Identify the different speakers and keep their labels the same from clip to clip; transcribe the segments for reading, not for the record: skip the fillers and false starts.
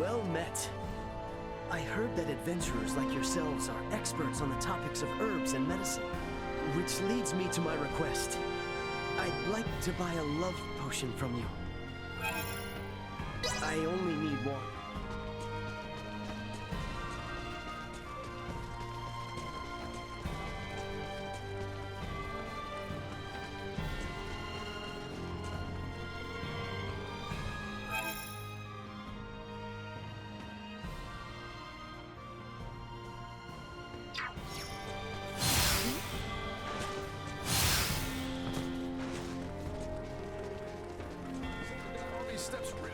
Speaker 1: Well met. I heard that adventurers like yourselves are experts on the topics of herbs and medicine. Which leads me to my request. I'd like to buy a love potion from you. I only need one.
Speaker 2: Steps around.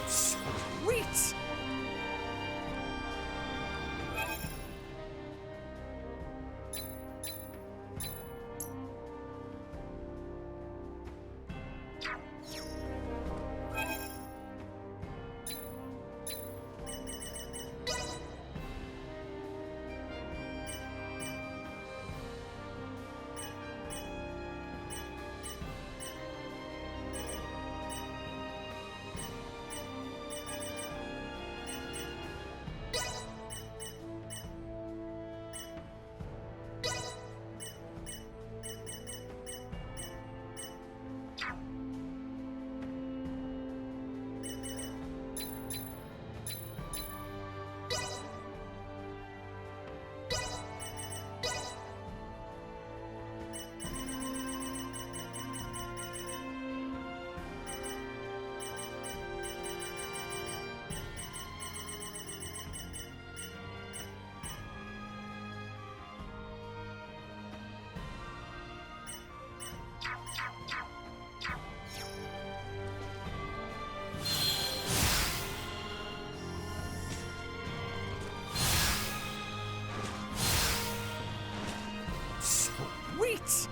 Speaker 1: Sweet! Sweet!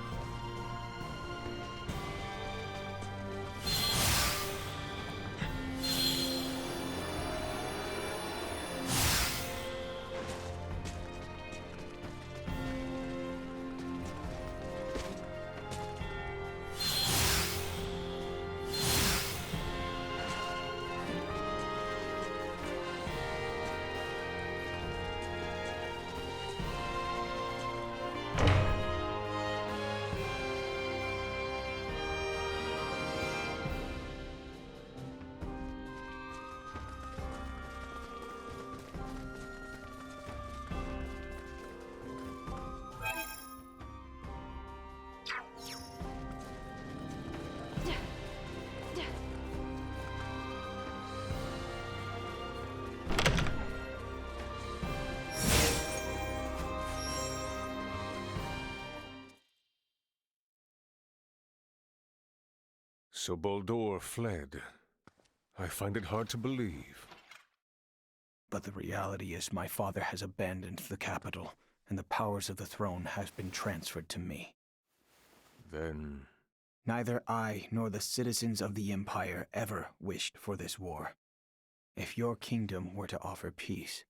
Speaker 2: So Baldur fled. I find it hard to believe.
Speaker 3: But the reality is my father has abandoned the capital, and the powers of the throne have been transferred to me.
Speaker 2: Then...
Speaker 3: Neither I nor the citizens of the Empire ever wished for this war. If your kingdom were to offer peace,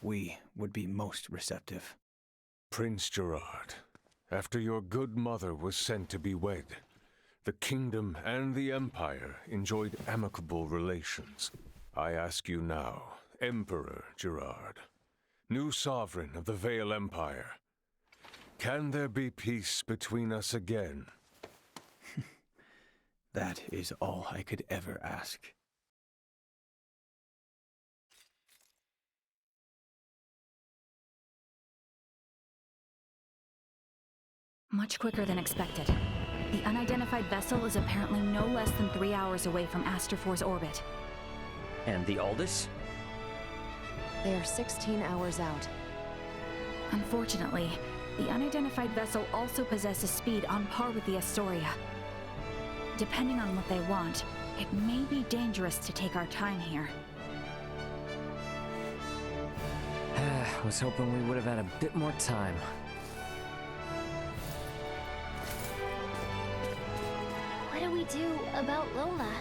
Speaker 3: we would be most receptive.
Speaker 2: Prince Gerard, after your good mother was sent to be wed, the kingdom and the Empire enjoyed amicable relations. I ask you now, Emperor Gerard, new sovereign of the Vale Empire, can there be peace between us again?
Speaker 3: That is all I could ever ask.
Speaker 4: Much quicker than expected. The unidentified vessel is apparently no less than 3 hours away from Asterfor's orbit.
Speaker 5: And the Aldous?
Speaker 6: They are 16 hours out.
Speaker 4: Unfortunately, the unidentified vessel also possesses speed on par with the Astoria. Depending on what they want, it may be dangerous to take our time here.
Speaker 5: I was hoping we would have had a bit more time.
Speaker 7: What do we do about Lola?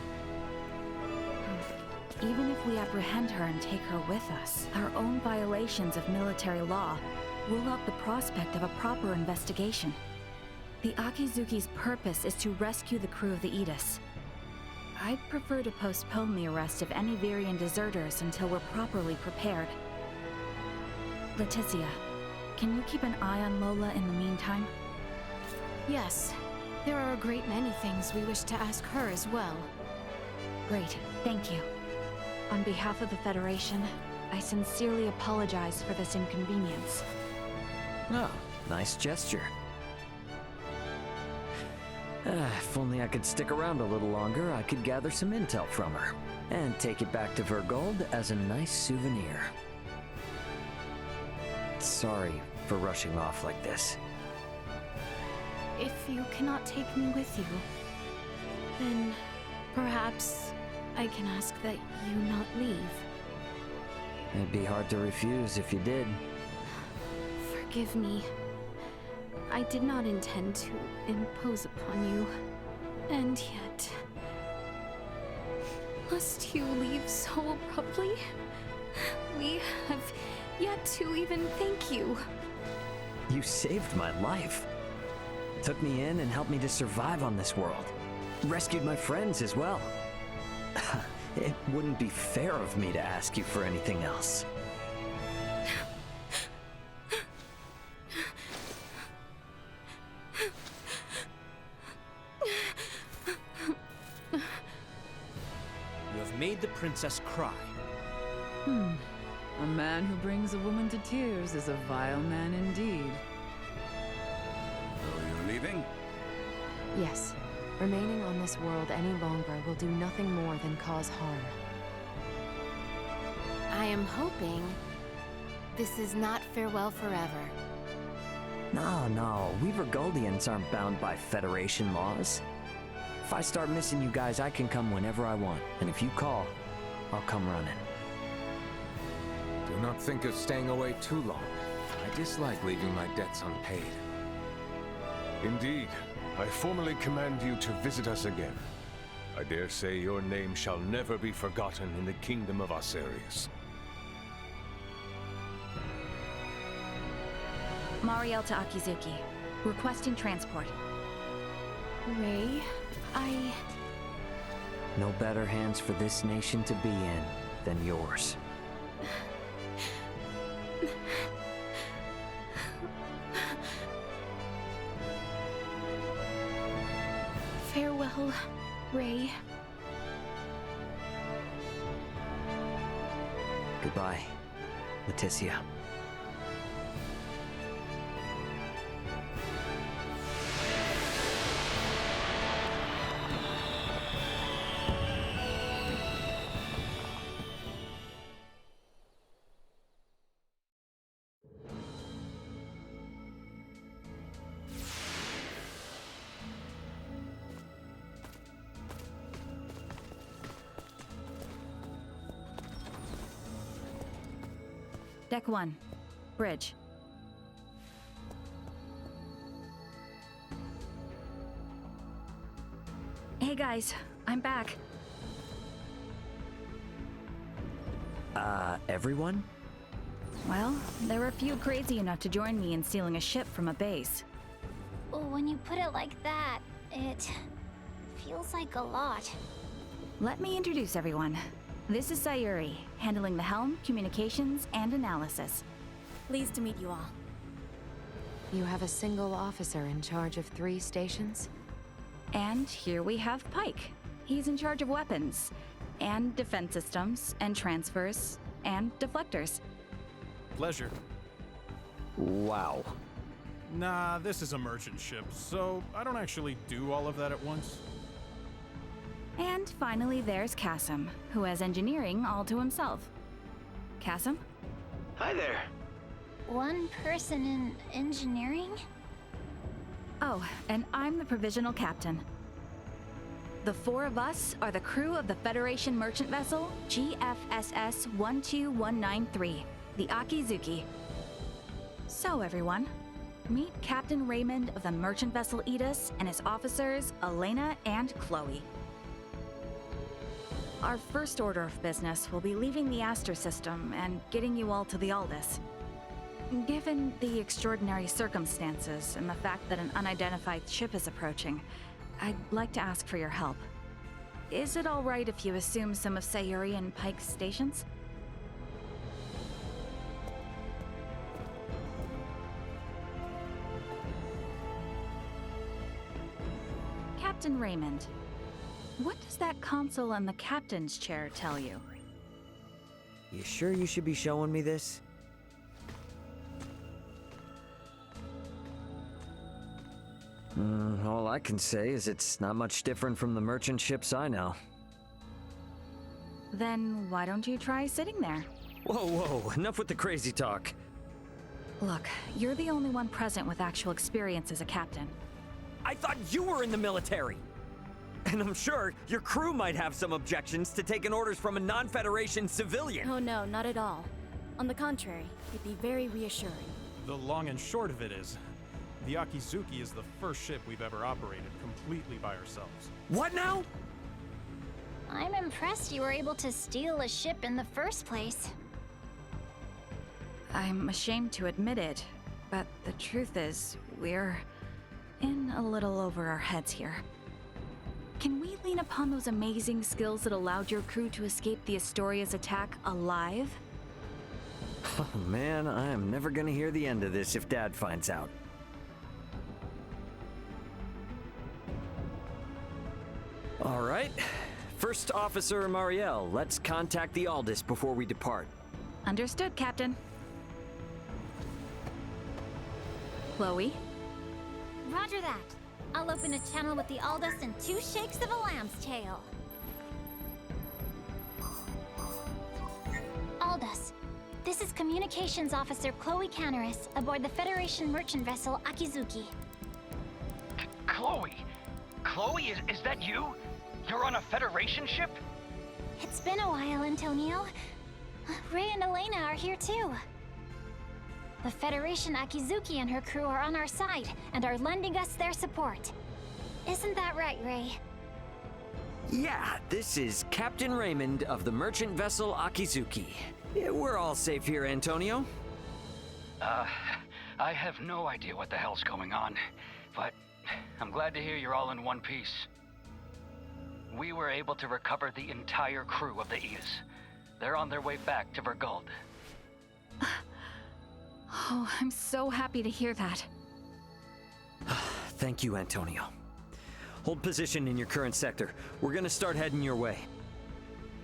Speaker 4: Even if we apprehend her and take her with us, our own violations of military law rule out the prospect of a proper investigation. The Akizuki's purpose is to rescue the crew of the Aegis. I'd prefer to postpone the arrest of any Virian deserters until we're properly prepared. Leticia, can you keep an eye on Lola in the meantime?
Speaker 6: Yes, there are a great many things we wish to ask her as well.
Speaker 4: Great, thank you. On behalf of the Federation, I sincerely apologize for this inconvenience.
Speaker 5: Oh, nice gesture. If only I could stick around a little longer, I could gather some intel from her. And take it back to Vergold as a nice souvenir. Sorry for rushing off like this.
Speaker 6: If you cannot take me with you, then perhaps I can ask that you not leave.
Speaker 5: It'd be hard to refuse if you did.
Speaker 6: Forgive me. I did not intend to impose upon you. And yet... Must you leave so abruptly? We have yet to even thank you.
Speaker 5: You saved my life. Took me in and helped me to survive on this world. Rescued my friends as well. It wouldn't be fair of me to ask you for anything else.
Speaker 8: You have made the princess cry.
Speaker 9: A man who brings a woman to tears is a vile man indeed.
Speaker 10: So you're leaving?
Speaker 6: Yes. Remaining on this world any longer will do nothing more than cause harm. I am hoping this is not farewell forever.
Speaker 5: No, we Vergoldians aren't bound by Federation laws. If I start missing you guys, I can come whenever I want. And if you call, I'll come running.
Speaker 11: Do not think of staying away too long. I dislike leaving my debts unpaid.
Speaker 2: Indeed, I formally command you to visit us again. I dare say your name shall never be forgotten in the kingdom of Asarius.
Speaker 4: Mariel to Akizuki, requesting transport.
Speaker 6: Ray,
Speaker 5: No better hands for this nation to be in than yours.
Speaker 6: Farewell, Ray.
Speaker 5: Goodbye, Leticia.
Speaker 4: Deck 1. Bridge. Hey guys, I'm back.
Speaker 5: Everyone?
Speaker 4: Well, there were a few crazy enough to join me in stealing a ship from a base.
Speaker 7: When you put it like that, it feels like a lot.
Speaker 4: Let me introduce everyone. This is Sayuri, handling the helm, communications, and analysis.
Speaker 12: Pleased to meet you all.
Speaker 6: You have a single officer in charge of 3 stations?
Speaker 4: And here we have Pike. He's in charge of weapons, and defense systems, and transfers, and deflectors.
Speaker 8: Pleasure.
Speaker 5: Wow.
Speaker 8: Nah, this is a merchant ship, so I don't actually do all of that at once.
Speaker 4: And finally, there's Kasim, who has engineering all to himself. Kasim?
Speaker 3: Hi there.
Speaker 7: One person in engineering?
Speaker 4: Oh, and I'm the provisional captain. The four of us are the crew of the Federation merchant vessel GFSS 12193, the Akizuki. So everyone, meet Captain Raymond of the merchant vessel Edis and his officers Elena and Chloe. Our first order of business will be leaving the Aster system and getting you all to the Aldis. Given the extraordinary circumstances and the fact that an unidentified ship is approaching, I'd like to ask for your help. Is it all right if you assume some of Sayuri and Pike's stations? Captain Raymond, what does that console on the captain's chair tell you?
Speaker 5: You sure you should be showing me this? All I can say is it's not much different from the merchant ships I know.
Speaker 4: Then why don't you try sitting there?
Speaker 5: Whoa, enough with the crazy talk.
Speaker 4: Look, you're the only one present with actual experience as a captain.
Speaker 5: I thought you were in the military! And I'm sure your crew might have some objections to taking orders from a non-Federation civilian.
Speaker 12: Oh no, not at all. On the contrary, it'd be very reassuring.
Speaker 10: The long and short of it is, the Akizuki is the first ship we've ever operated completely by ourselves.
Speaker 5: What now?
Speaker 7: I'm impressed you were able to steal a ship in the first place.
Speaker 4: I'm ashamed to admit it, but the truth is, we're in a little over our heads here. Can we lean upon those amazing skills that allowed your crew to escape the Astoria's attack alive?
Speaker 5: Oh man, I am never gonna hear the end of this if Dad finds out. All right. First Officer Marielle, let's contact the Aldis before we depart.
Speaker 4: Understood, Captain. Chloe?
Speaker 7: Roger that. I'll open a channel with the Aldous in 2 shakes of a lamb's tail. Aldous, this is Communications Officer Chloe Canaris aboard the Federation merchant vessel Akizuki.
Speaker 13: Chloe? Chloe, is that you? You're on a Federation ship?
Speaker 7: It's been a while, Antonio. Ray and Elena are here too. The Federation Akizuki and her crew are on our side and are lending us their support. Isn't that right, Ray?
Speaker 5: Yeah, this is Captain Raymond of the merchant vessel Akizuki. Yeah, we're all safe here, Antonio.
Speaker 13: I have no idea what the hell's going on, but I'm glad to hear you're all in one piece. We were able to recover the entire crew of the Aegis. They're on their way back to Verguld.
Speaker 4: Oh, I'm so happy to hear that.
Speaker 5: Thank you, Antonio. Hold position in your current sector. We're gonna start heading your way.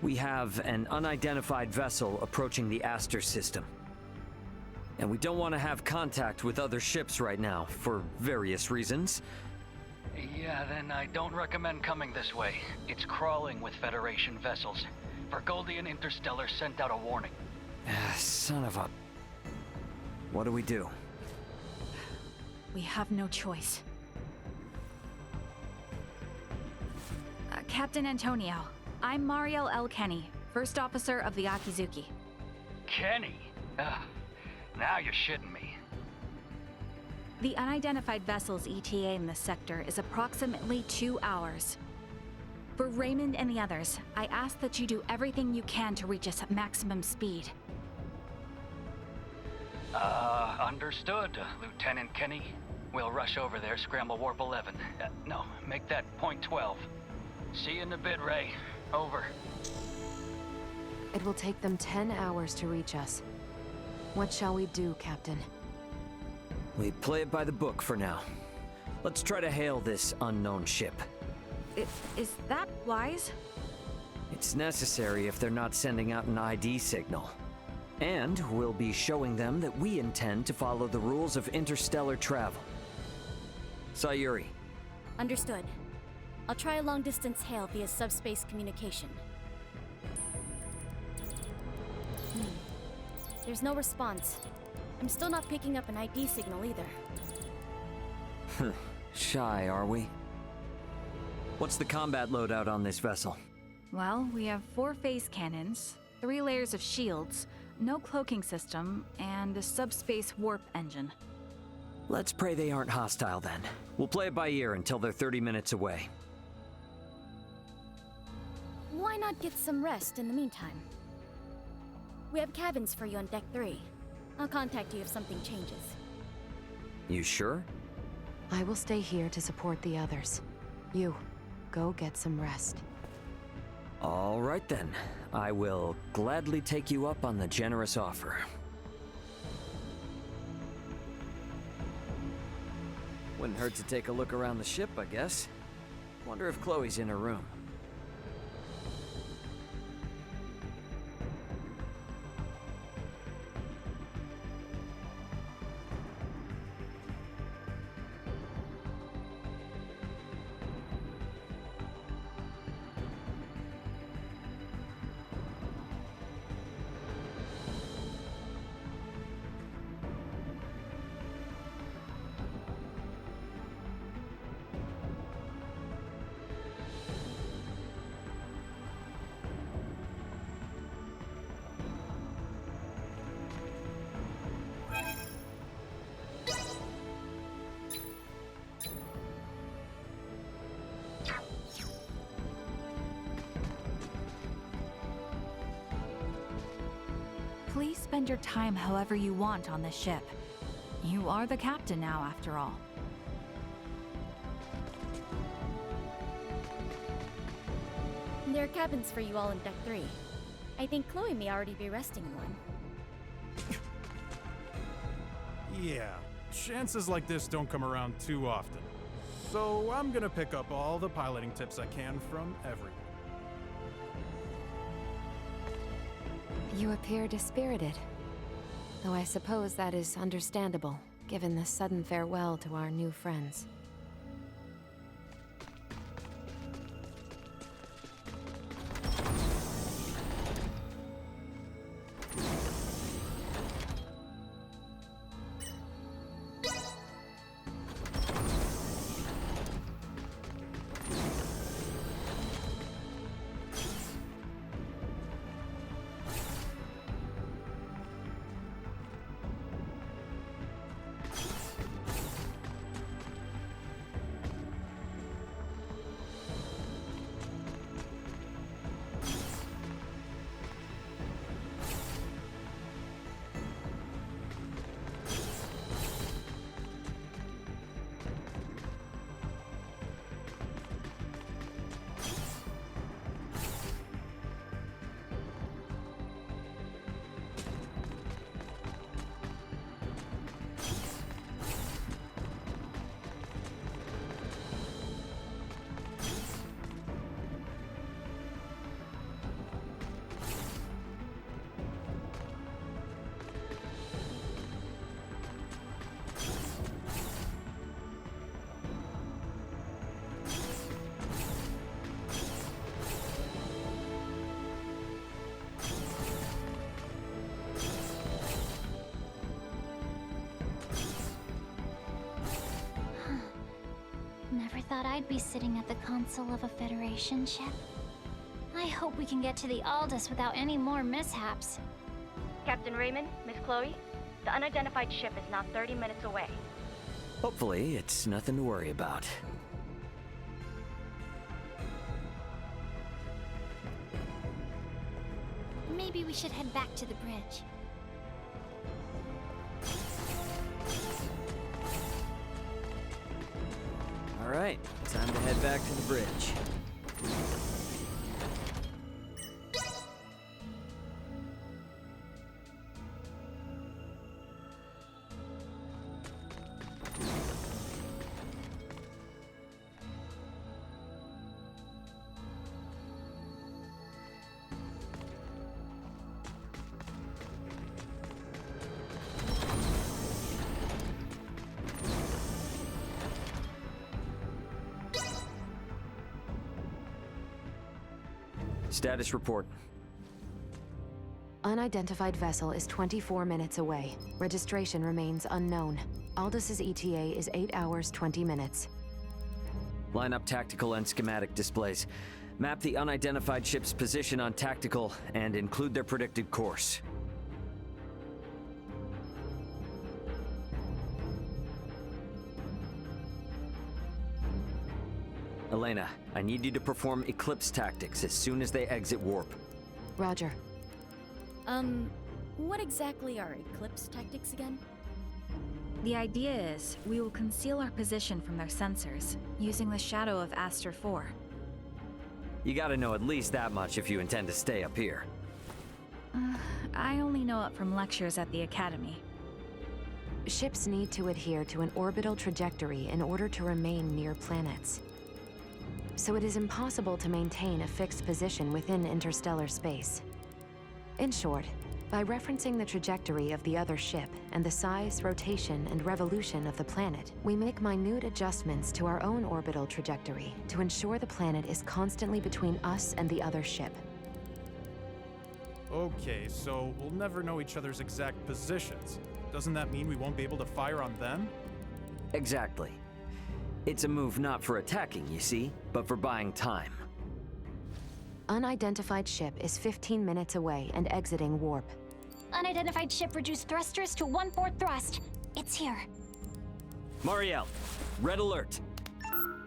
Speaker 5: We have an unidentified vessel approaching the Aster system. And we don't want to have contact with other ships right now, for various reasons.
Speaker 13: Yeah, then I don't recommend coming this way. It's crawling with Federation vessels. Verguldian Interstellar sent out a warning.
Speaker 5: Son of a... What do we do?
Speaker 4: We have no choice. Captain Antonio, I'm Marielle L. Kenny, First Officer of the Akizuki.
Speaker 13: Kenny? Now you're shitting me.
Speaker 4: The unidentified vessel's ETA in this sector is approximately 2 hours. For Raymond and the others, I ask that you do everything you can to reach us at maximum speed.
Speaker 13: Understood, Lieutenant Kenny. We'll rush over there, scramble warp 11. No, make that point 12. See you in a bit, Ray. Over.
Speaker 14: It will take them 10 hours to reach us. What shall we do, Captain?
Speaker 5: We play it by the book for now. Let's try to hail this unknown ship.
Speaker 4: Is that wise?
Speaker 5: It's necessary if they're not sending out an ID signal. And we'll be showing them that we intend to follow the rules of interstellar travel. Sayuri.
Speaker 12: Understood. I'll try a long-distance hail via subspace communication. There's no response. I'm still not picking up an ID signal either.
Speaker 5: Shy, are we? What's the combat loadout on this vessel?
Speaker 4: Well, we have 4 phase cannons, 3 layers of shields, no cloaking system, and a subspace warp engine.
Speaker 5: Let's pray they aren't hostile then. We'll play it by ear until they're 30 minutes away.
Speaker 12: Why not get some rest in the meantime? We have cabins for you on Deck 3. I'll contact you if something changes.
Speaker 5: You sure?
Speaker 14: I will stay here to support the others. You, go get some rest.
Speaker 5: All right then. I will gladly take you up on the generous offer. Wouldn't hurt to take a look around the ship, I guess. Wonder if Chloe's in her room.
Speaker 4: Please spend your time however you want on this ship. You are the captain now, after all.
Speaker 12: There are cabins for you all on Deck 3. I think Chloe may already be resting in one.
Speaker 10: Yeah, chances like this don't come around too often. So I'm gonna pick up all the piloting tips I can from everyone.
Speaker 14: You appear dispirited. Though I suppose that is understandable, given the sudden farewell to our new friends.
Speaker 7: Never thought I'd be sitting at the console of a Federation ship. I hope we can get to the Aldous without any more mishaps.
Speaker 15: Captain Raymond, Miss Chloe, the unidentified ship is now 30 minutes away.
Speaker 5: Hopefully, it's nothing to worry about.
Speaker 7: Maybe we should head back to the bridge.
Speaker 5: All right, time to head back to the bridge. Status report.
Speaker 14: Unidentified vessel is 24 minutes away. Registration remains unknown. Aldous' ETA is 8 hours, 20 minutes.
Speaker 5: Line up tactical and schematic displays. Map the unidentified ship's position on tactical and include their predicted course. Elena, I need you to perform Eclipse tactics as soon as they exit warp.
Speaker 14: Roger.
Speaker 12: What exactly are Eclipse tactics again?
Speaker 4: The idea is, we will conceal our position from their sensors, using the shadow of Aster 4.
Speaker 5: You gotta know at least that much if you intend to stay up here.
Speaker 4: I only know it from lectures at the Academy.
Speaker 14: Ships need to adhere to an orbital trajectory in order to remain near planets. So it is impossible to maintain a fixed position within interstellar space. In short, by referencing the trajectory of the other ship and the size, rotation, and revolution of the planet, we make minute adjustments to our own orbital trajectory to ensure the planet is constantly between us and the other ship.
Speaker 10: Okay, so we'll never know each other's exact positions. Doesn't that mean we won't be able to fire on them?
Speaker 5: Exactly. It's a move not for attacking, you see, but for buying time.
Speaker 14: Unidentified ship is 15 minutes away and exiting warp.
Speaker 7: Unidentified ship reduced thrusters to 1/4 thrust. It's here.
Speaker 5: Mariel, red alert.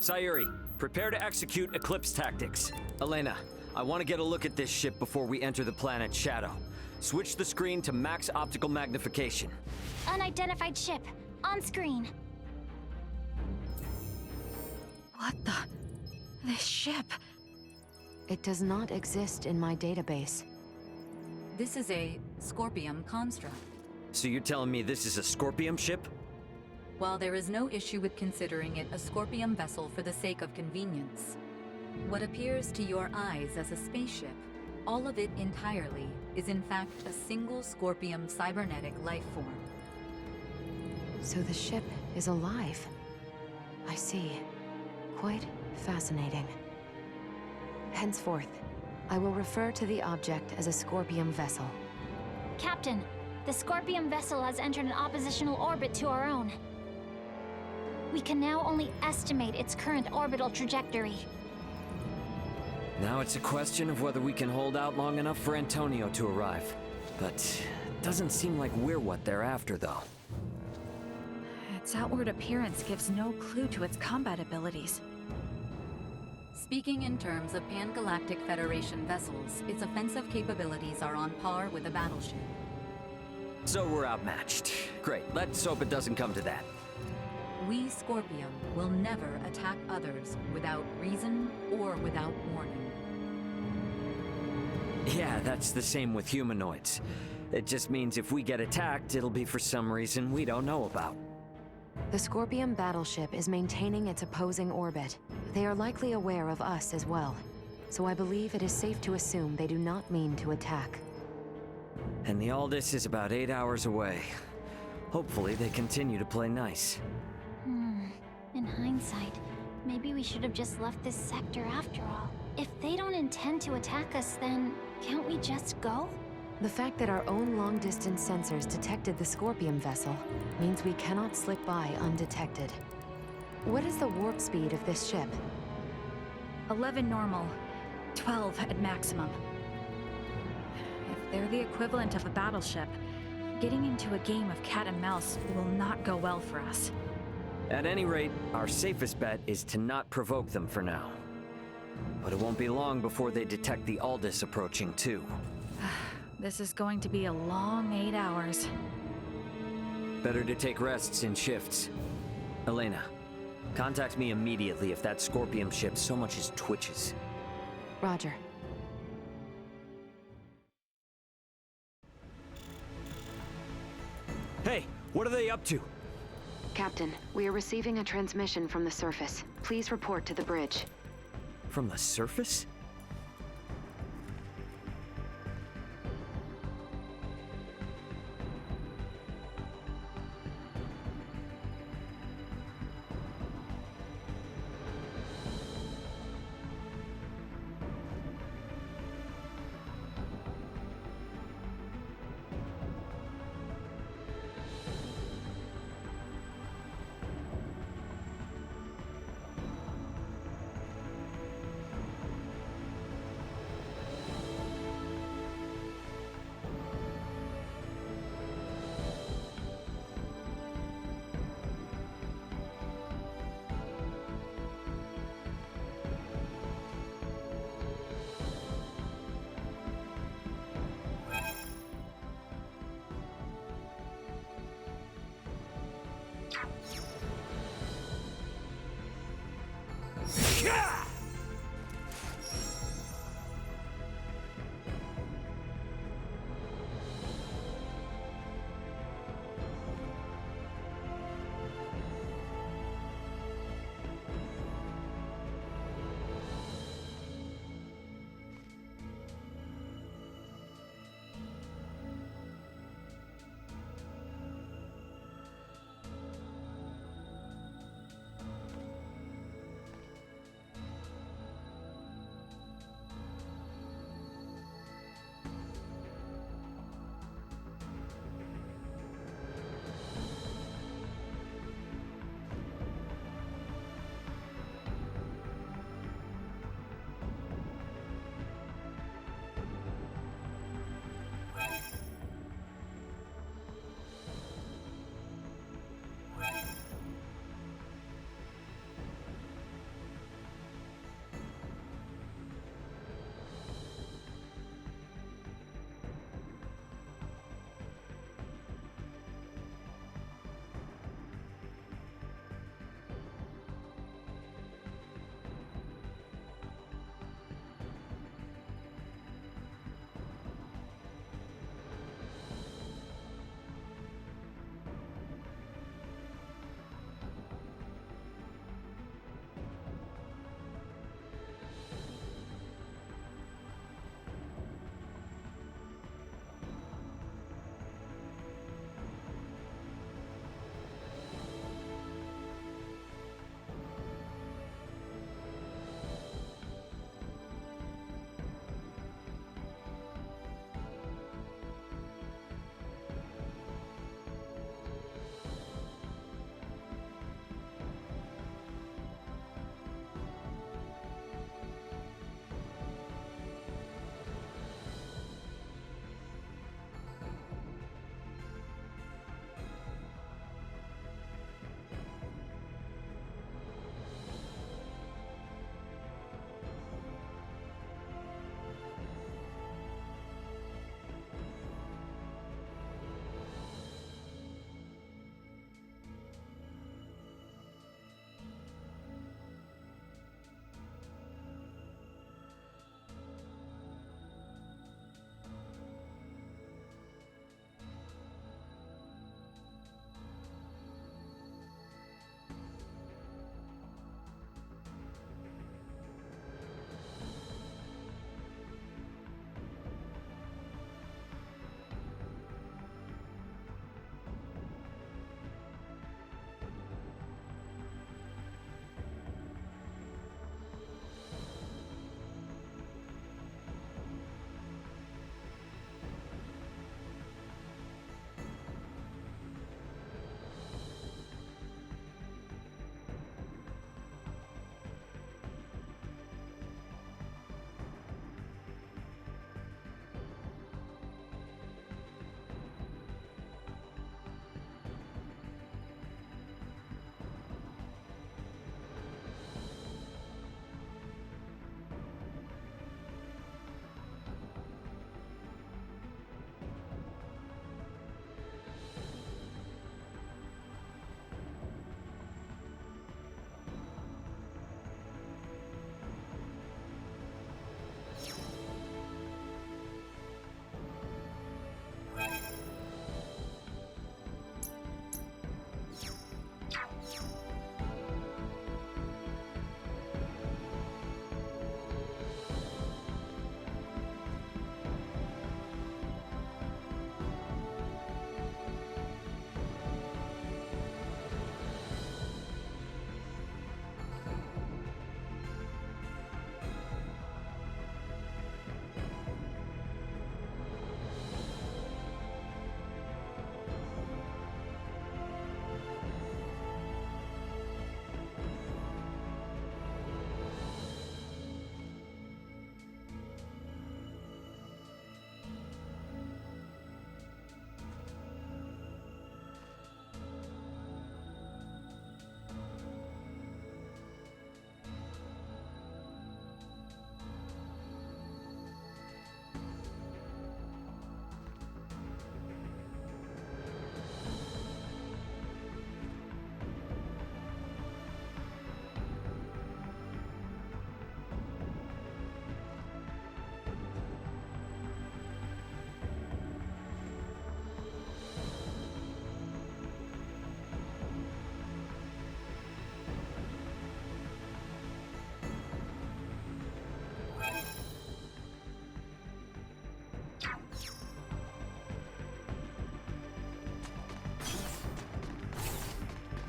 Speaker 5: Sayuri, prepare to execute Eclipse tactics. Elena, I want to get a look at this ship before we enter the planet's shadow. Switch the screen to max optical magnification.
Speaker 7: Unidentified ship. On screen.
Speaker 4: What the? This ship?
Speaker 14: It does not exist in my database.
Speaker 9: This is a Scorpium construct.
Speaker 5: So you're telling me this is a Scorpium ship?
Speaker 9: While there is no issue with considering it a Scorpium vessel for the sake of convenience, what appears to your eyes as a spaceship, all of it entirely, is in fact a single Scorpium cybernetic life form.
Speaker 14: So the ship is alive. I see. Quite fascinating. Henceforth, I will refer to the object as a Scorpium vessel.
Speaker 7: Captain, the Scorpium vessel has entered an oppositional orbit to our own. We can now only estimate its current orbital trajectory.
Speaker 5: Now it's a question of whether we can hold out long enough for Antonio to arrive. But it doesn't seem like we're what they're after, though.
Speaker 4: Its outward appearance gives no clue to its combat abilities.
Speaker 9: Speaking in terms of Pan-Galactic Federation vessels, its offensive capabilities are on par with a battleship.
Speaker 5: So we're outmatched. Great, let's hope it doesn't come to that.
Speaker 9: We, Scorpium, will never attack others without reason or without warning.
Speaker 5: Yeah, that's the same with humanoids. It just means if we get attacked, it'll be for some reason we don't know about.
Speaker 14: The Scorpium battleship is maintaining its opposing orbit. They are likely aware of us as well, so I believe it is safe to assume they do not mean to attack.
Speaker 5: And the Aldous is about 8 hours away. Hopefully they continue to play nice.
Speaker 7: In hindsight, maybe we should have just left this sector after all. If they don't intend to attack us, then can't we just go?
Speaker 14: The fact that our own long-distance sensors detected the Scorpium vessel means we cannot slip by undetected. What is the warp speed of this ship?
Speaker 4: 11 normal, 12 at maximum. If they're the equivalent of a battleship, getting into a game of cat and mouse will not go well for us.
Speaker 5: At any rate, our safest bet is to not provoke them for now. But it won't be long before they detect the Aldous approaching too.
Speaker 4: This is going to be a long 8 hours.
Speaker 5: Better to take rests in shifts. Elena, contact me immediately if that Scorpium ship so much as twitches.
Speaker 14: Roger.
Speaker 5: Hey, what are they up to?
Speaker 14: Captain, we are receiving a transmission from the surface. Please report to the bridge.
Speaker 5: From the surface?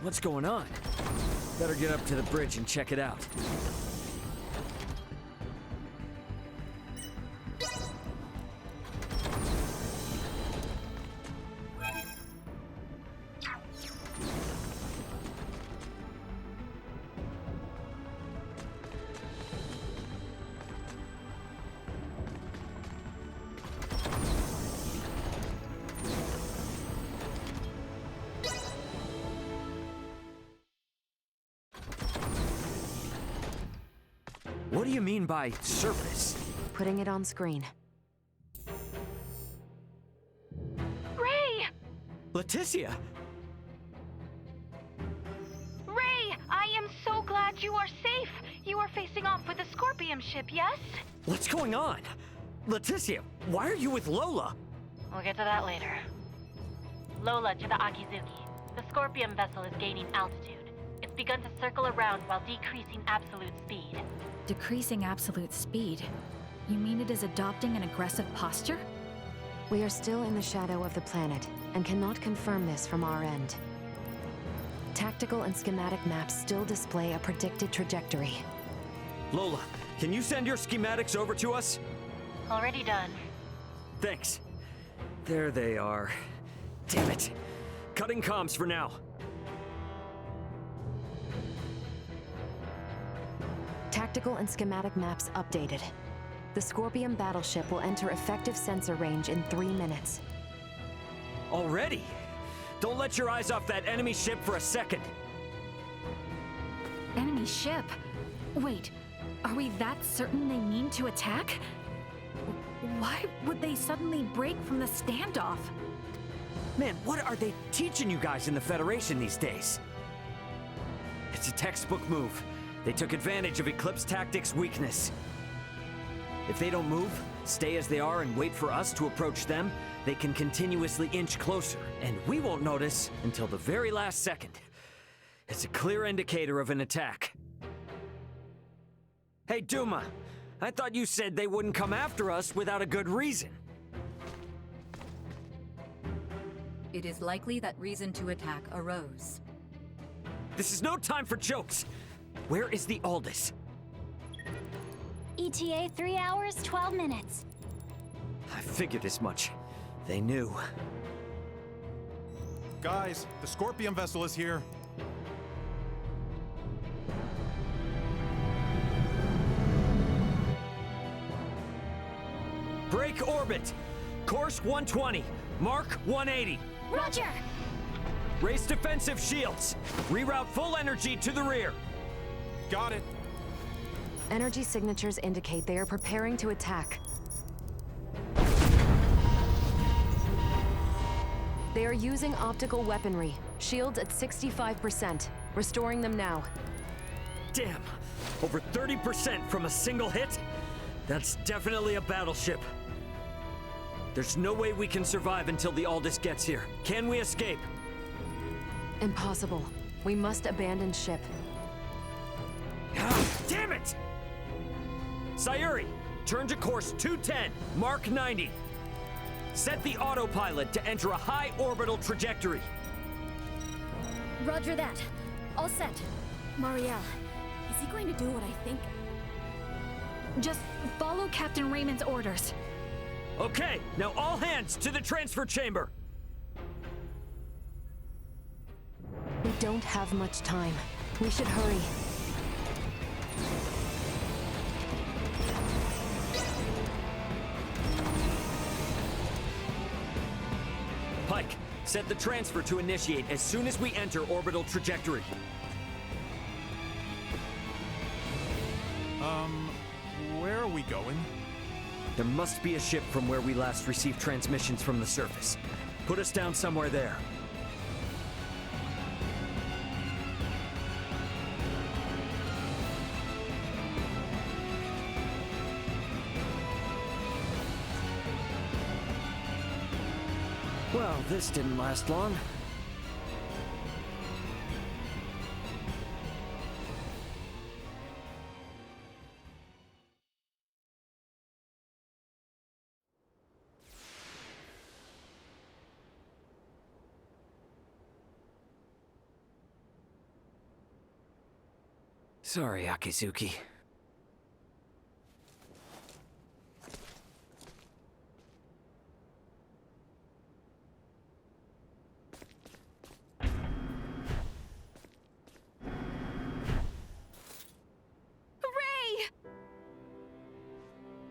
Speaker 5: What's going on? Better get up to the bridge and check it out. What do you mean by surface?
Speaker 14: Putting it on screen.
Speaker 15: Ray!
Speaker 5: Leticia!
Speaker 15: Ray, I am so glad you are safe. You are facing off with the Scorpion ship, yes?
Speaker 5: What's going on? Leticia, why are you with Lola?
Speaker 15: We'll get to that later. Lola to the Akizuki. The Scorpion vessel is gaining altitude. It's begun to circle around while decreasing absolute speed.
Speaker 4: Decreasing absolute speed? You mean it is adopting an aggressive posture?
Speaker 14: We are still in the shadow of the planet, and cannot confirm this from our end. Tactical and schematic maps still display a predicted trajectory.
Speaker 5: Lola, can you send your schematics over to us?
Speaker 15: Already done.
Speaker 5: Thanks. There they are. Damn it. Cutting comms for now.
Speaker 14: Tactical and schematic maps updated. The Scorpion battleship will enter effective sensor range in 3 minutes.
Speaker 5: Already? Don't let your eyes off that enemy ship for a second.
Speaker 4: Enemy ship? Wait, are we that certain they mean to attack? Why would they suddenly break from the standoff?
Speaker 5: Man, what are they teaching you guys in the Federation these days? It's a textbook move. They took advantage of Eclipse Tactics' weakness. If they don't move, stay as they are and wait for us to approach them, they can continuously inch closer, and we won't notice until the very last second. It's a clear indicator of an attack. Hey, Duma, I thought you said they wouldn't come after us without a good reason.
Speaker 9: It is likely that reason to attack arose.
Speaker 5: This is no time for jokes. Where is the Aldous?
Speaker 7: ETA 3 hours, 12 minutes.
Speaker 5: I figured as much. They knew.
Speaker 10: Guys, the Scorpion vessel is here.
Speaker 5: Break orbit! Course 120, Mark 180.
Speaker 12: Roger!
Speaker 5: Race defensive shields. Reroute full energy to the rear.
Speaker 10: Got it.
Speaker 14: Energy signatures indicate they are preparing to attack. They are using optical weaponry. Shields at 65%. Restoring them now.
Speaker 5: Damn! Over 30% from a single hit? That's definitely a battleship. There's no way we can survive until the Aldous gets here. Can we escape?
Speaker 14: Impossible. We must abandon ship.
Speaker 5: Ah, damn it! Sayuri, turn to course 210, Mark 90. Set the autopilot to enter a high orbital trajectory.
Speaker 12: Roger that. All set. Marielle, is he going to do what I think?
Speaker 4: Just follow Captain Raymond's orders.
Speaker 5: Okay, now all hands to the transfer chamber.
Speaker 14: We don't have much time. We should hurry.
Speaker 5: Pike, set the transfer to initiate as soon as we enter orbital trajectory.
Speaker 10: Where are we going?
Speaker 5: There must be a ship from where we last received transmissions from the surface. Put us down somewhere there. Well, this didn't last long. Sorry, Akizuki.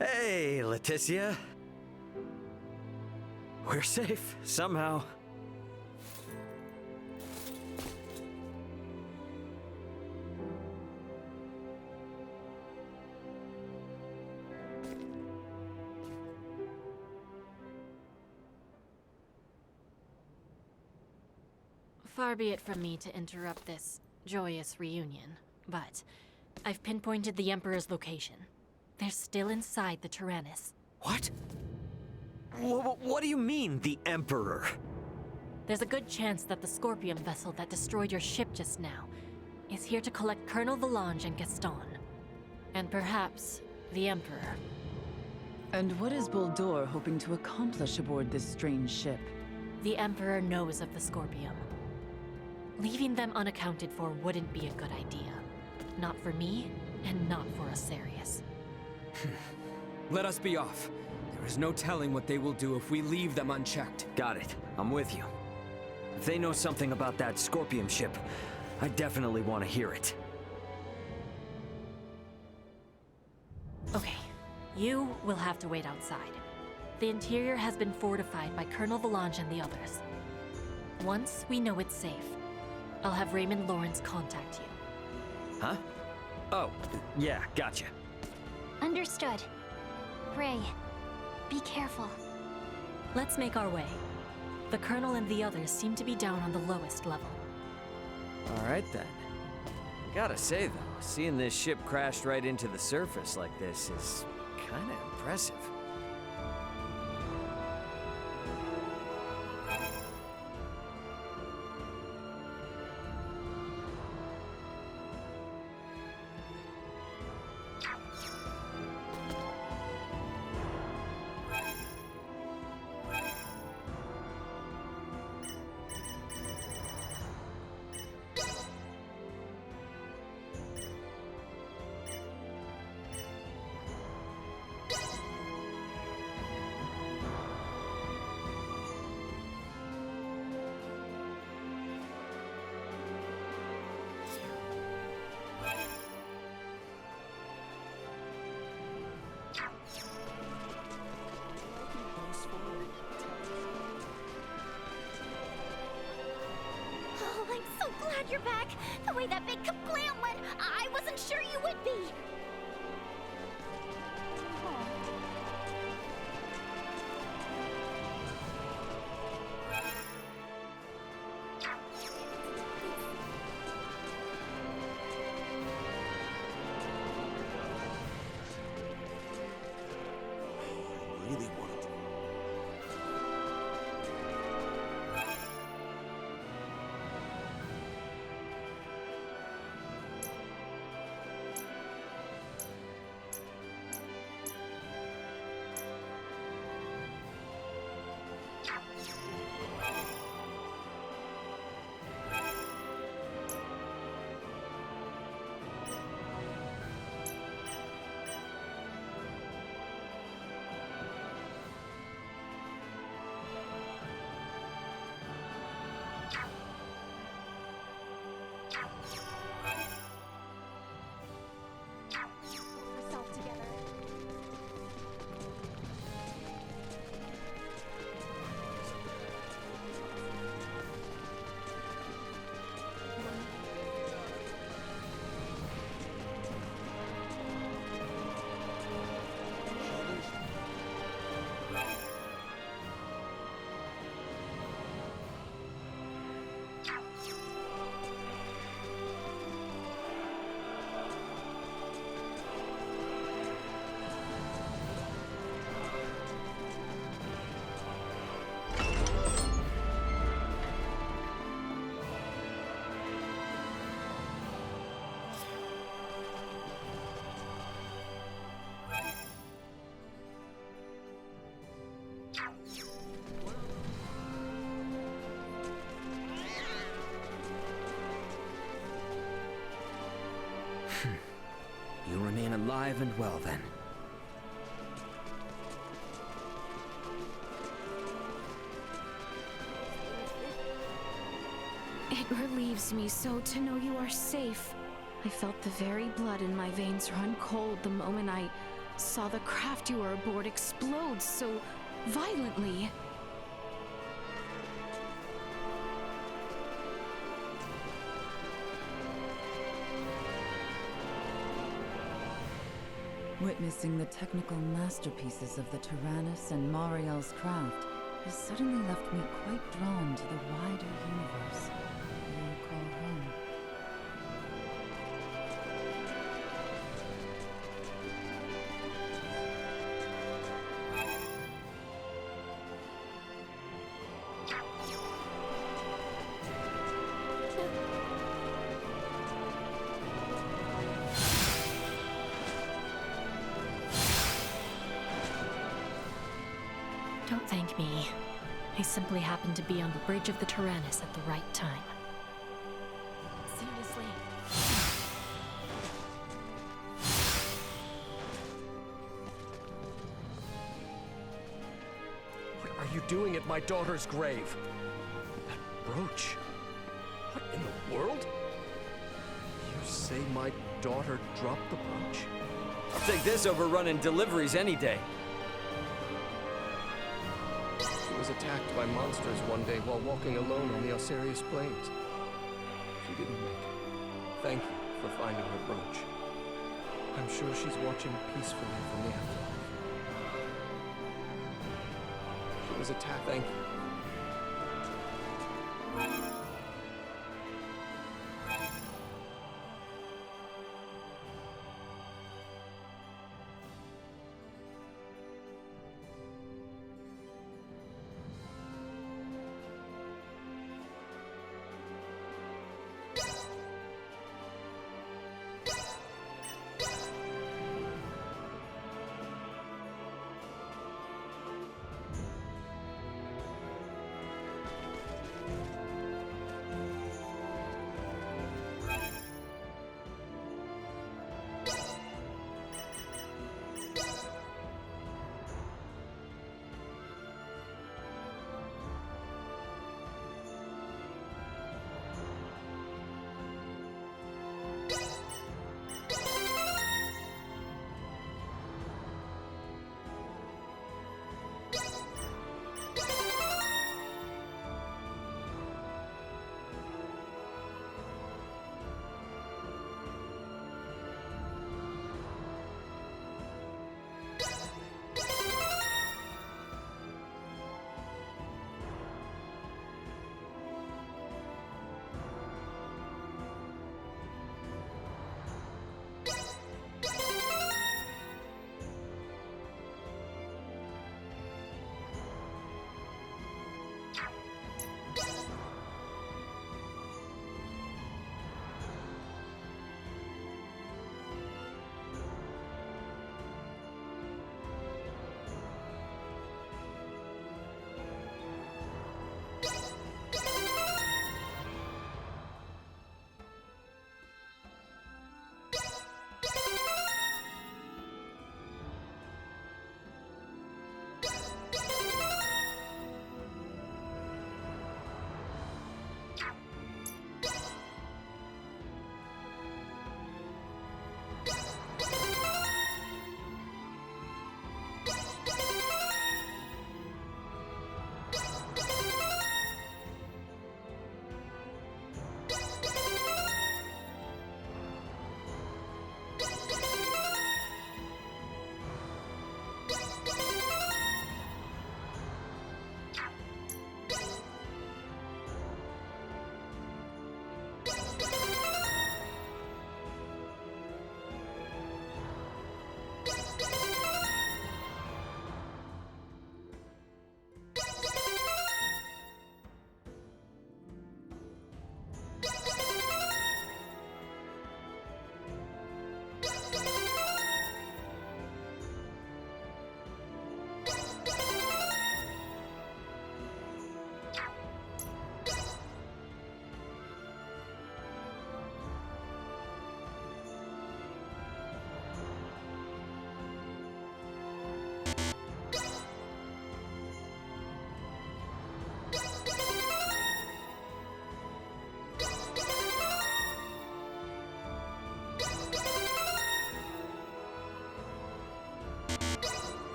Speaker 5: Hey, Leticia. We're safe, somehow.
Speaker 15: Far be it from me to interrupt this joyous reunion, but I've pinpointed the Emperor's location. They're still inside the Tyrannus.
Speaker 5: What? What do you mean, the Emperor?
Speaker 15: There's a good chance that the Scorpion vessel that destroyed your ship just now is here to collect Colonel Valange and Gaston. And perhaps the Emperor.
Speaker 16: And what is Buldur hoping to accomplish aboard this strange ship?
Speaker 15: The Emperor knows of the Scorpium. Leaving them unaccounted for wouldn't be a good idea. Not for me, and not for Asarius.
Speaker 11: Let us be off. There is no telling what they will do if we leave them unchecked.
Speaker 5: Got it. I'm with you. If they know something about that Scorpion ship, I definitely want to hear it.
Speaker 15: Okay, you will have to wait outside. The interior has been fortified by Colonel Valange and the others. Once we know it's safe, I'll have Raymond Lawrence contact you.
Speaker 5: Huh? Oh, yeah, gotcha.
Speaker 7: Understood. Ray, be careful.
Speaker 15: Let's make our way. The Colonel and the others seem to be down on the lowest level.
Speaker 5: Alright then. Gotta say though, seeing this ship crashed right into the surface like this is kinda impressive.
Speaker 12: Oh, I'm so glad you're back! The way that big kablam went, I wasn't sure you would be!
Speaker 1: Really wanted to.
Speaker 11: You remain alive and well, then.
Speaker 4: It relieves me so to know you are safe. I felt the very blood in my veins run cold the moment I saw the craft you were aboard explode so violently.
Speaker 16: Witnessing the technical masterpieces of the Tyrannus and Mariel's craft has suddenly left me quite drawn to the wider universe you call home.
Speaker 15: Don't thank me. I simply happened to be on the bridge of the Tyrannus at the right time.
Speaker 12: Seriously.
Speaker 17: What are you doing at my daughter's grave? That brooch? What in the world? You say my daughter dropped the brooch?
Speaker 11: I'll take this over running deliveries any day.
Speaker 17: She was attacked by monsters one day while walking alone on the Osarius Plains. She didn't make it. Thank you for finding her brooch. I'm sure she's watching peacefully from the afterlife. She was attacked. Thank you.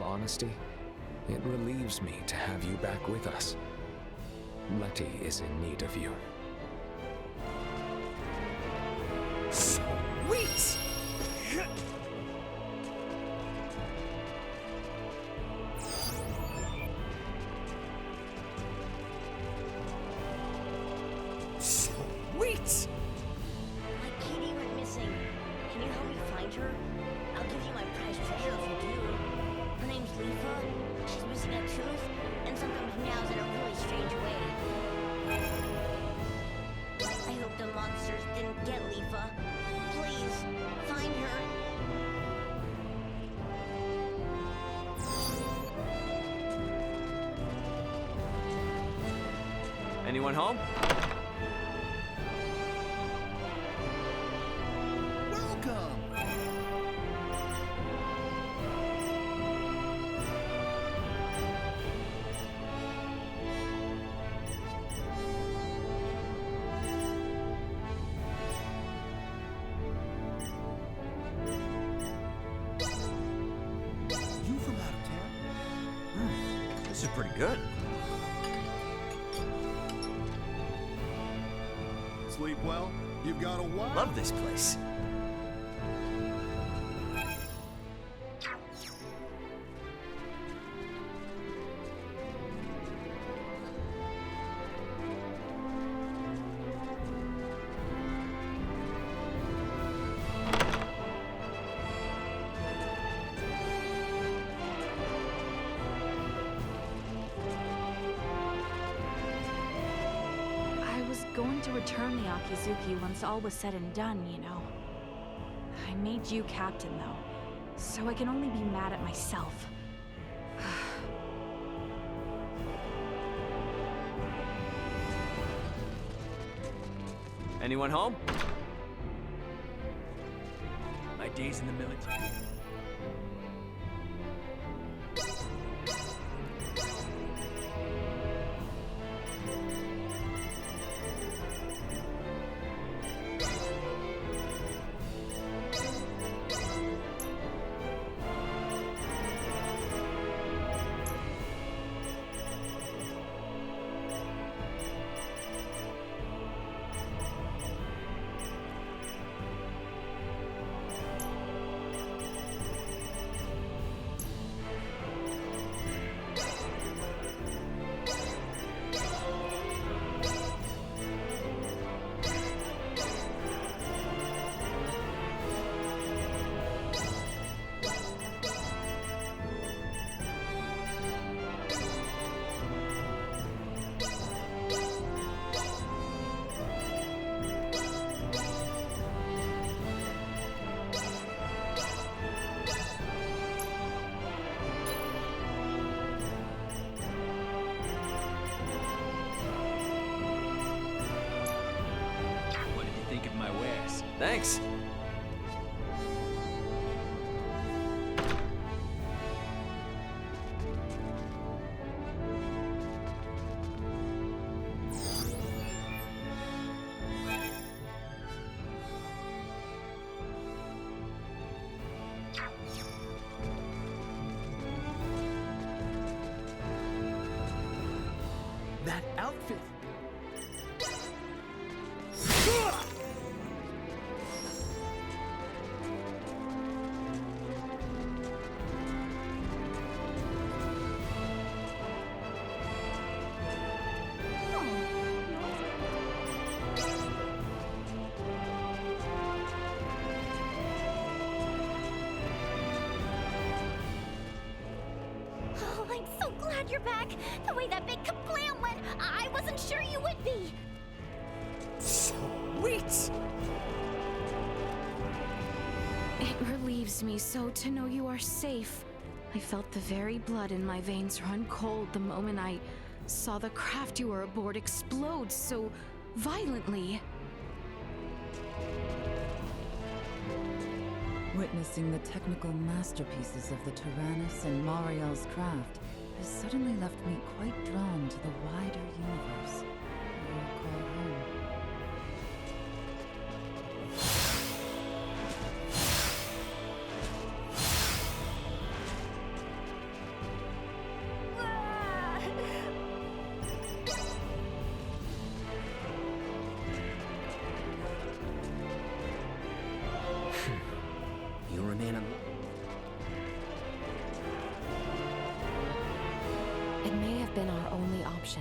Speaker 18: all honesty, it relieves me to have you back with us. Letty is in need of you.
Speaker 3: Sweet! Sweet!
Speaker 19: My kitty went missing. Can you help me find her? I'll give you my prized treasure if you do. Her name's Leafa. She's missing a tooth, and sometimes meows in a really strange way. I hope the monsters didn't get Leafa. Please, find her.
Speaker 11: Anyone home?
Speaker 3: You from out of town?
Speaker 11: This is pretty good.
Speaker 20: Sleep well? You've got a wild...
Speaker 11: Love this place.
Speaker 4: Going to return the Akizuki once all was said and done, you know. I made you captain, though, so I can only be mad at myself.
Speaker 11: Anyone home? My days in the military. Thanks.
Speaker 1: That outfit!
Speaker 12: Oh, I'm so glad you're back. The way that big kablam went, I wasn't sure you would be.
Speaker 3: Sweet!
Speaker 4: It relieves me so to know you are safe. I felt the very blood in my veins run cold the moment I saw the craft you were aboard explode so violently.
Speaker 16: Witnessing the technical masterpieces of the Tyrannus and Mariel's craft has suddenly left me quite drawn to the wider universe you call home.
Speaker 14: It may have been our only option,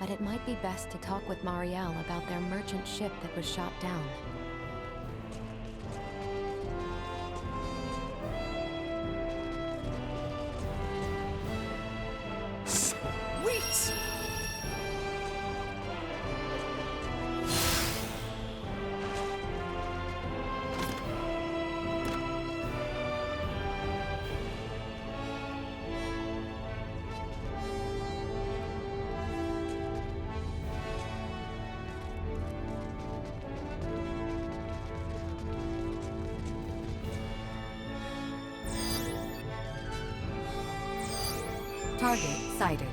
Speaker 14: but it might be best to talk with Marielle about their merchant ship that was shot down.
Speaker 3: Sweet!
Speaker 9: Target sighted.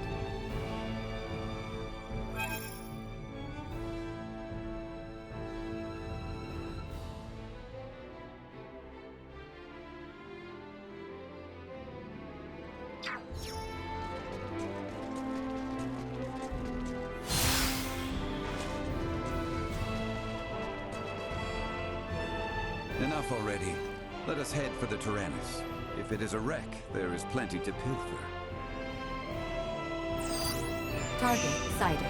Speaker 21: Enough already. Let us head for the Tyrannus. If it is a wreck, there is plenty to pilfer.
Speaker 9: Target sighted.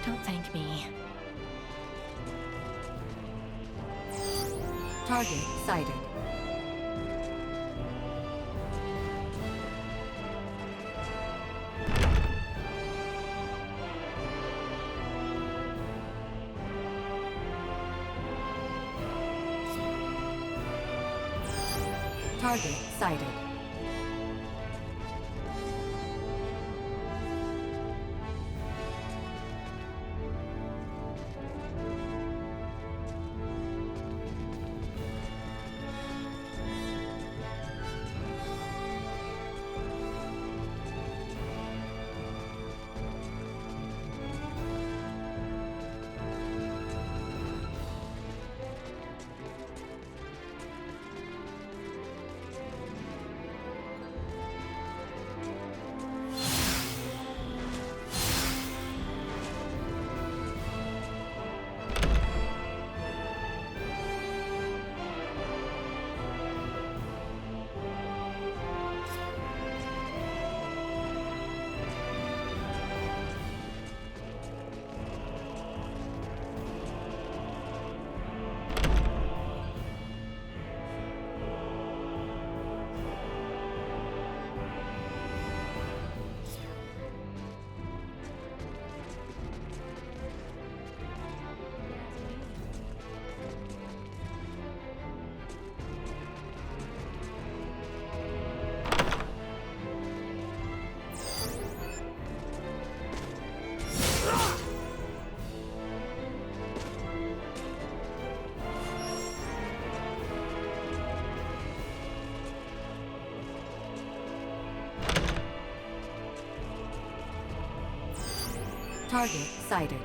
Speaker 15: Don't thank me.
Speaker 9: Target sighted. Target sighted. Target sighted.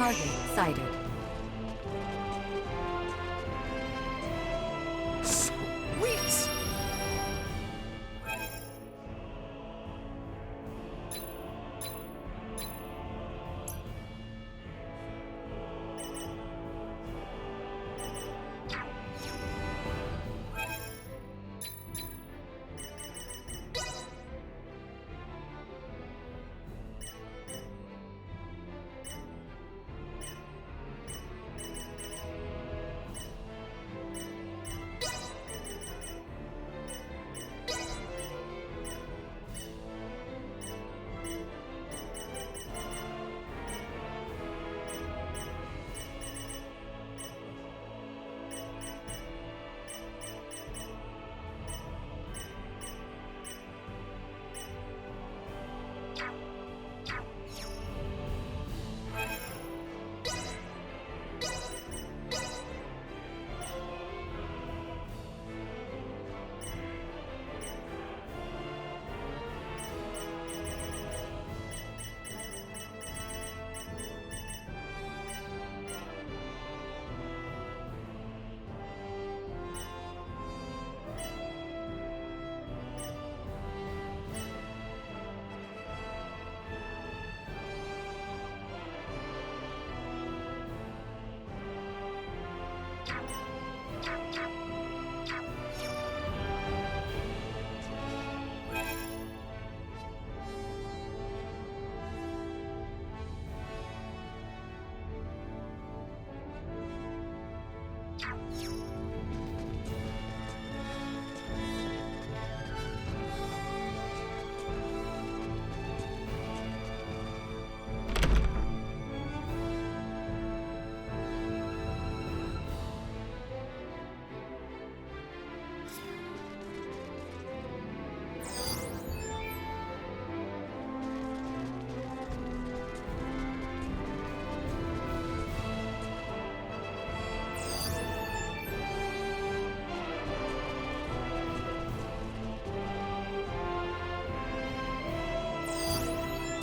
Speaker 9: Target sighted.
Speaker 1: Sweet!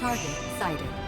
Speaker 9: Target sighted.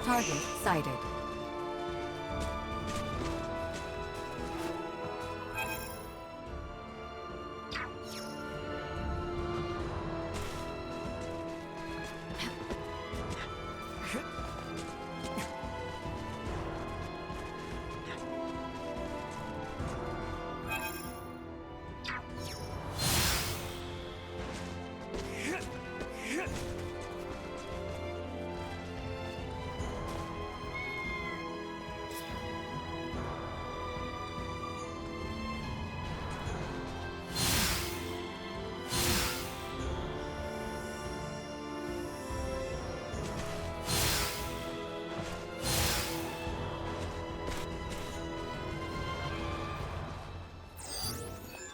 Speaker 9: Target sighted.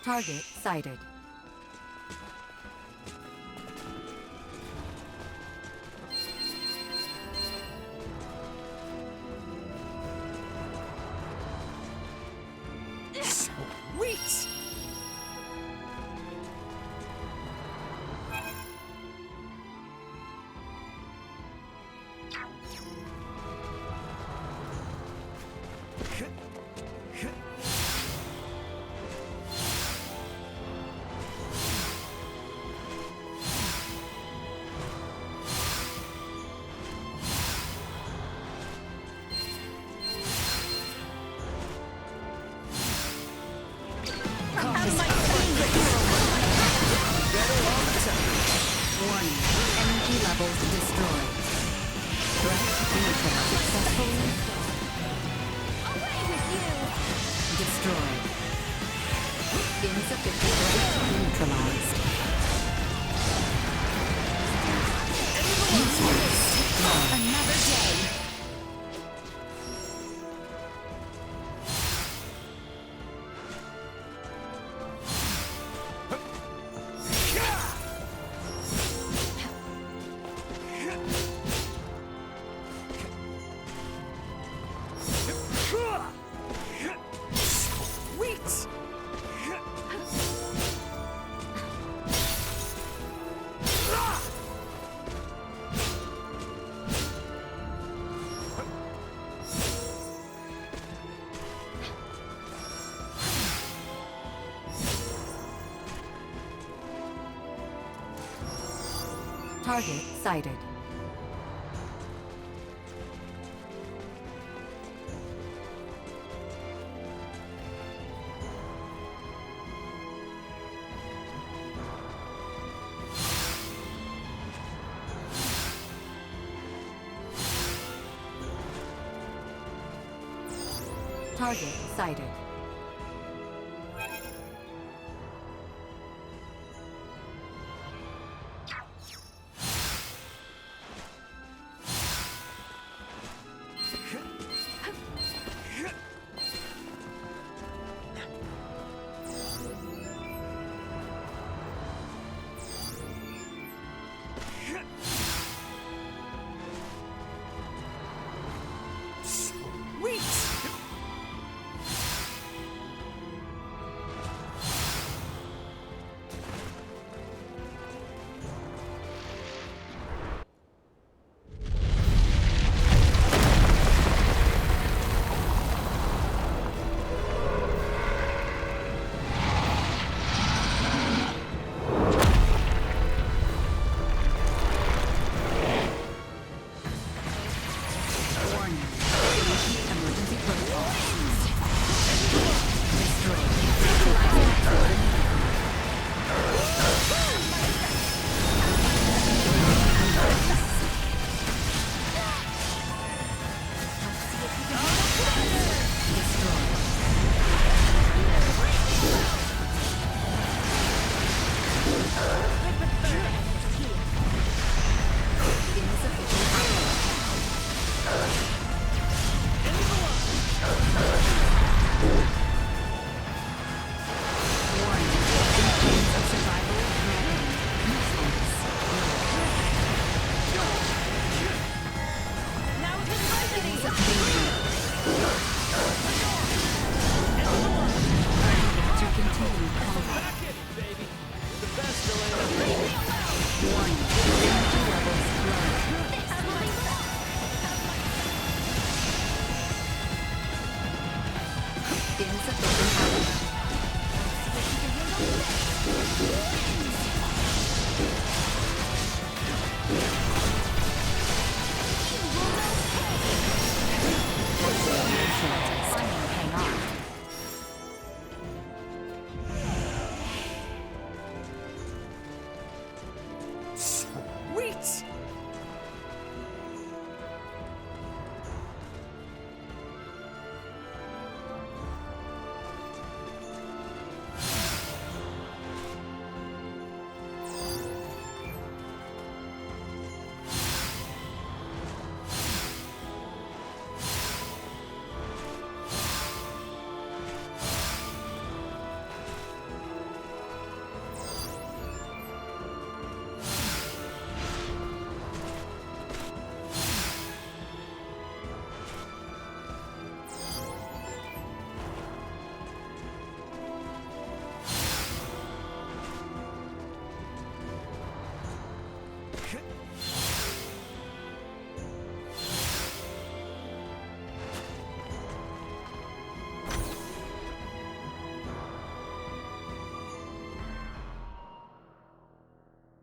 Speaker 9: Target sighted.
Speaker 11: Sweet!
Speaker 9: Warning. Energy levels destroyed. Threat neutralized successfully.
Speaker 12: Away with you!
Speaker 9: Destroyed. Insufficient threat neutralized.
Speaker 12: Another day.
Speaker 9: Target sighted. Target sighted.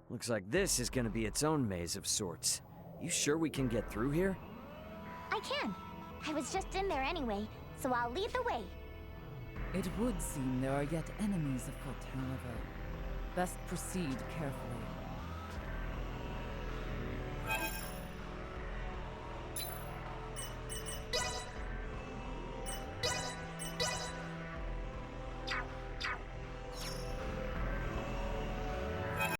Speaker 2: Looks like this is gonna be its own maze of sorts. You sure we can get through here?
Speaker 7: I can. I was just in there anyway, so I'll lead the way.
Speaker 16: It would seem there are yet enemies afoot, however. Best proceed carefully.